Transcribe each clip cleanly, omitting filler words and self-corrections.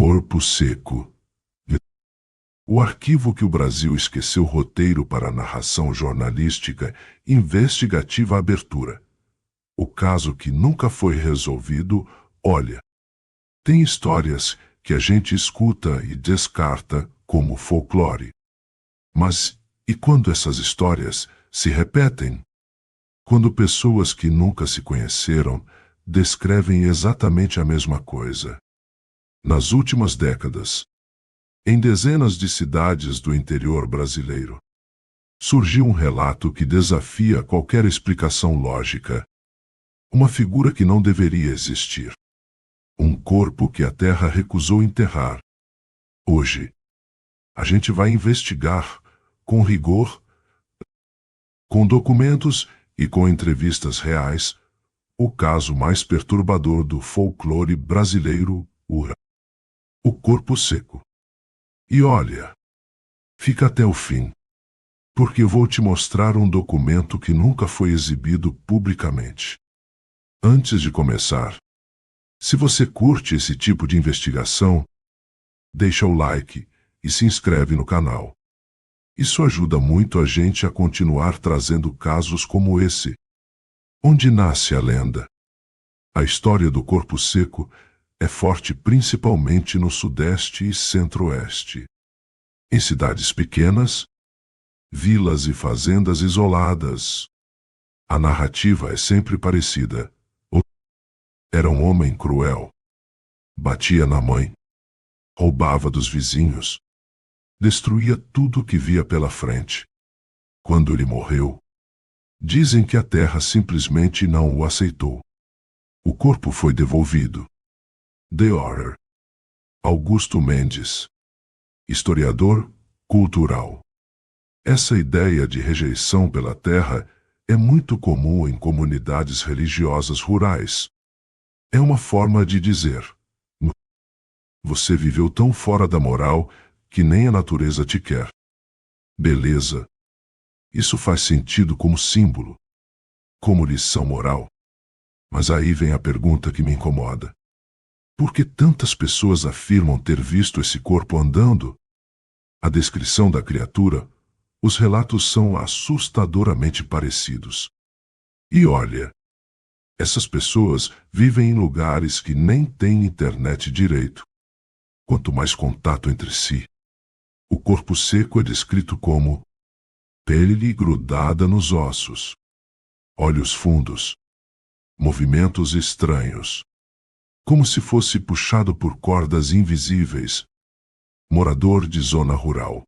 Corpo Seco. O arquivo que o Brasil esqueceu roteiro para narração jornalística investigativa abertura. O caso que nunca foi resolvido, olha. Tem histórias que a gente escuta e descarta como folclore. Mas e quando essas histórias se repetem? Quando pessoas que nunca se conheceram descrevem exatamente a mesma coisa. Nas últimas décadas, em dezenas de cidades do interior brasileiro, surgiu um relato que desafia qualquer explicação lógica. Uma figura que não deveria existir. Um corpo que a terra recusou enterrar. Hoje, a gente vai investigar, com rigor, com documentos e com entrevistas reais, o caso mais perturbador do folclore brasileiro, o Corpo Seco. E olha, fica até o fim, porque eu vou te mostrar um documento que nunca foi exibido publicamente. Antes de começar, se você curte esse tipo de investigação, deixa o like e se inscreve no canal. Isso ajuda muito a gente a continuar trazendo casos como esse. Onde nasce a lenda? A história do Corpo Seco é forte principalmente no Sudeste e Centro-Oeste. Em cidades pequenas, vilas e fazendas isoladas. A narrativa é sempre parecida. Era um homem cruel. Batia na mãe. Roubava dos vizinhos. Destruía tudo que via pela frente. Quando ele morreu, dizem que a terra simplesmente não o aceitou. O corpo foi devolvido. The Horror. Augusto Mendes. Historiador cultural. Essa ideia de rejeição pela terra é muito comum em comunidades religiosas rurais. É uma forma de dizer: você viveu tão fora da moral que nem a natureza te quer. Beleza. Isso faz sentido como símbolo, como lição moral. Mas aí vem a pergunta que me incomoda. Por que tantas pessoas afirmam ter visto esse corpo andando? A descrição da criatura, os relatos são assustadoramente parecidos. E olha, essas pessoas vivem em lugares que nem têm internet direito. Quanto mais contato entre si, o corpo seco é descrito como pele grudada nos ossos, olhos fundos, movimentos estranhos, como se fosse puxado por cordas invisíveis. Morador de zona rural.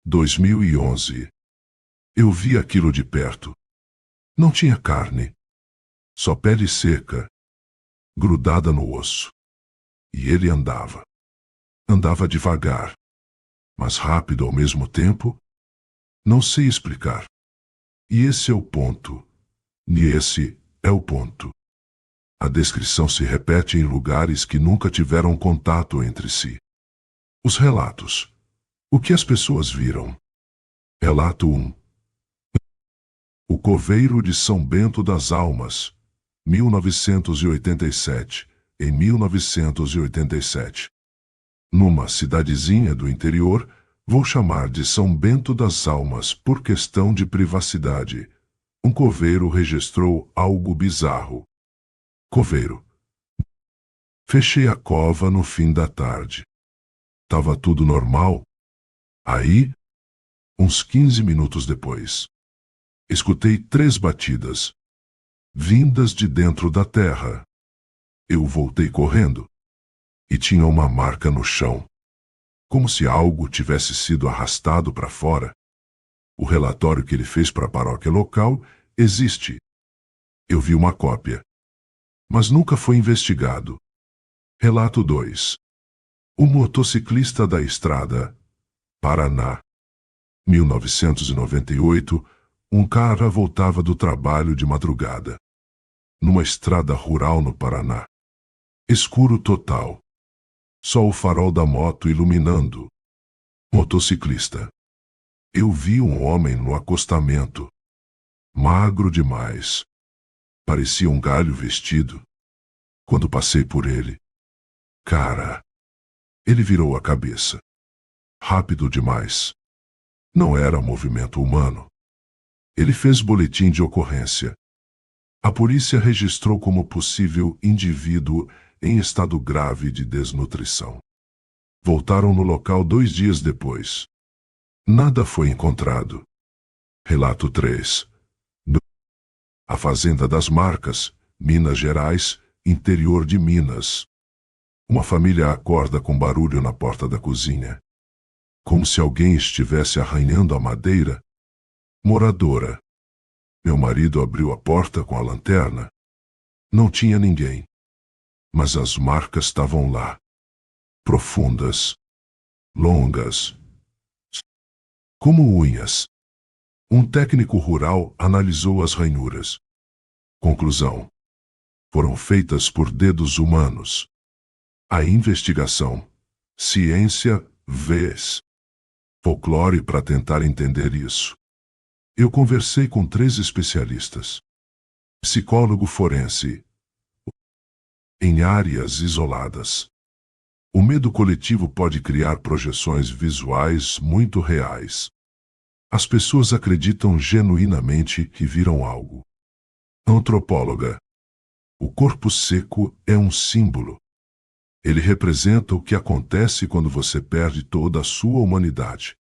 2011. Eu vi aquilo de perto. Não tinha carne, só pele seca, grudada no osso. E ele andava. Andava devagar, mas rápido ao mesmo tempo. Não sei explicar. E esse é o ponto. E esse é o ponto. A descrição se repete em lugares que nunca tiveram contato entre si. Os relatos. O que as pessoas viram? Relato 1. O Coveiro de São Bento das Almas, 1987, em 1987. Numa cidadezinha do interior, vou chamar de São Bento das Almas por questão de privacidade. Um coveiro registrou algo bizarro. Coveiro. Fechei a cova no fim da tarde. Tava tudo normal. Aí, uns 15 minutos depois, escutei 3 batidas, vindas de dentro da terra. Eu voltei correndo, e tinha uma marca no chão, como se algo tivesse sido arrastado para fora. O relatório que ele fez para a paróquia local existe. Eu vi uma cópia, mas nunca foi investigado. Relato 2. O motociclista da estrada, Paraná. 1998, um cara voltava do trabalho de madrugada. Numa estrada rural no Paraná. Escuro total. Só o farol da moto iluminando. Motociclista. Eu vi um homem no acostamento. Magro demais. Parecia um galho vestido. Quando passei por ele. Cara, Ele virou a cabeça. Rápido demais. Não era movimento humano. Ele fez boletim de ocorrência. A polícia registrou como possível indivíduo em estado grave de desnutrição. Voltaram no local 2 dias depois. Nada foi encontrado. Relato 3. A Fazenda das Marcas, Minas Gerais, interior de Minas. Uma família acorda com barulho na porta da cozinha. Como se alguém estivesse arranhando a madeira. Moradora. Meu marido abriu a porta com a lanterna. Não tinha ninguém. Mas as marcas estavam lá. Profundas. Longas. Como unhas. Um técnico rural analisou as ranhuras. Conclusão. Foram feitas por dedos humanos. A investigação. Ciência vs. folclore para tentar entender isso. Eu conversei com 3 especialistas. Psicólogo forense. Em áreas isoladas. O medo coletivo pode criar projeções visuais muito reais. As pessoas acreditam genuinamente que viram algo. Antropóloga. O corpo seco é um símbolo. Ele representa o que acontece quando você perde toda a sua humanidade.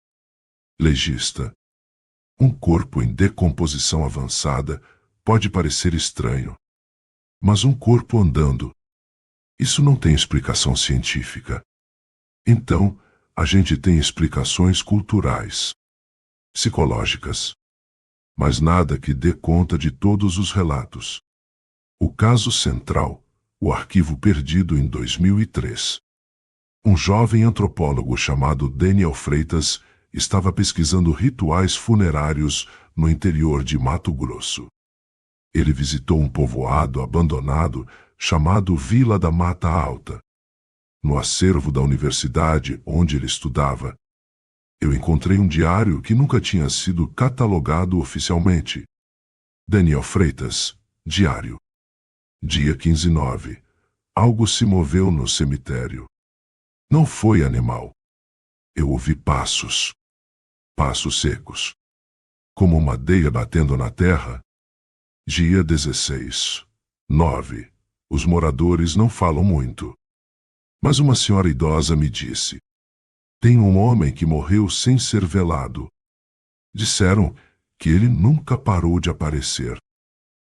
Legista. Um corpo em decomposição avançada pode parecer estranho. Mas um corpo andando, isso não tem explicação científica. Então, a gente tem explicações culturais, psicológicas. Mas nada que dê conta de todos os relatos. O caso central, o arquivo perdido em 2003. Um jovem antropólogo chamado Daniel Freitas estava pesquisando rituais funerários no interior de Mato Grosso. Ele visitou um povoado abandonado chamado Vila da Mata Alta. No acervo da universidade onde ele estudava, eu encontrei um diário que nunca tinha sido catalogado oficialmente. Daniel Freitas, diário. Dia 15/9. Algo se moveu no cemitério. Não foi animal. Eu ouvi passos. Passos secos. Como madeira batendo na terra. Dia 16/9. Os moradores não falam muito. Mas uma senhora idosa me disse: tem um homem que morreu sem ser velado. Disseram que ele nunca parou de aparecer.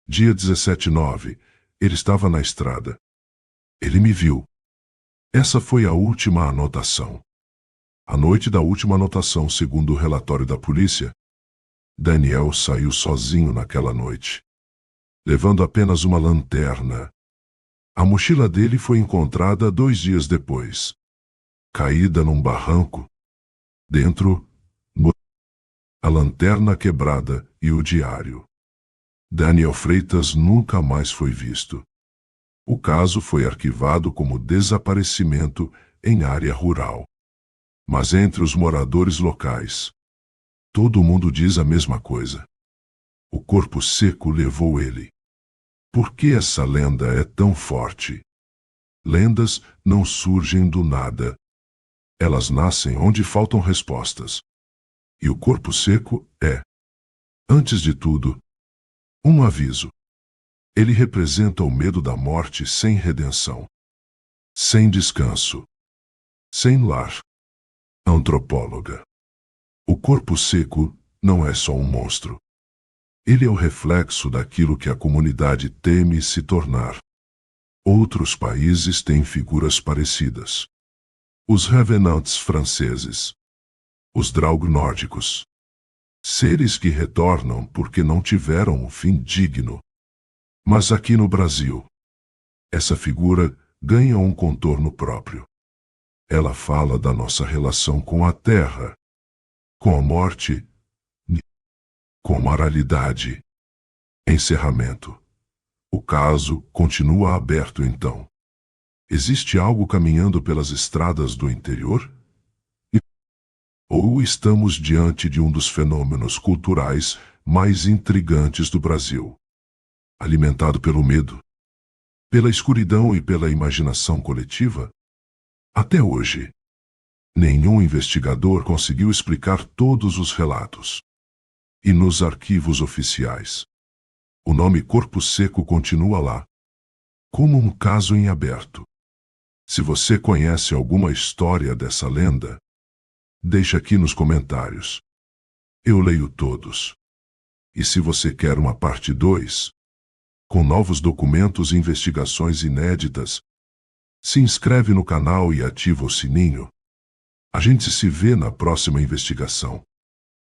Dia 17/9. Ele estava na estrada. Ele me viu. Essa foi a última anotação. À noite da última anotação, segundo o relatório da polícia, Daniel saiu sozinho naquela noite, levando apenas uma lanterna. A mochila dele foi encontrada 2 dias depois, caída num barranco. Dentro, a lanterna quebrada e o diário. Daniel Freitas nunca mais foi visto. O caso foi arquivado como desaparecimento em área rural. Mas entre os moradores locais, todo mundo diz a mesma coisa. O corpo seco levou ele. Por que essa lenda é tão forte? Lendas não surgem do nada. Elas nascem onde faltam respostas. E o corpo seco é, antes de tudo, um aviso. Ele representa o medo da morte sem redenção, sem descanso, sem lar. Antropóloga. O corpo seco não é só um monstro. Ele é o reflexo daquilo que a comunidade teme se tornar. Outros países têm figuras parecidas. Os Revenants franceses. Os Draug nórdicos. Seres que retornam porque não tiveram um fim digno. Mas aqui no Brasil, essa figura ganha um contorno próprio. Ela fala da nossa relação com a terra, com a morte, com a moralidade. Encerramento. O caso continua aberto então. Existe algo caminhando pelas estradas do interior? Ou estamos diante de um dos fenômenos culturais mais intrigantes do Brasil, alimentado pelo medo, pela escuridão e pela imaginação coletiva? Até hoje, Nenhum investigador conseguiu explicar todos os relatos. E nos arquivos oficiais, o nome Corpo Seco continua lá, como um caso em aberto. Se você conhece alguma história dessa lenda, deixe aqui nos comentários. Eu leio todos. E se você quer uma parte 2, com novos documentos e investigações inéditas, se inscreve no canal e ativa o sininho. A gente se vê na próxima investigação.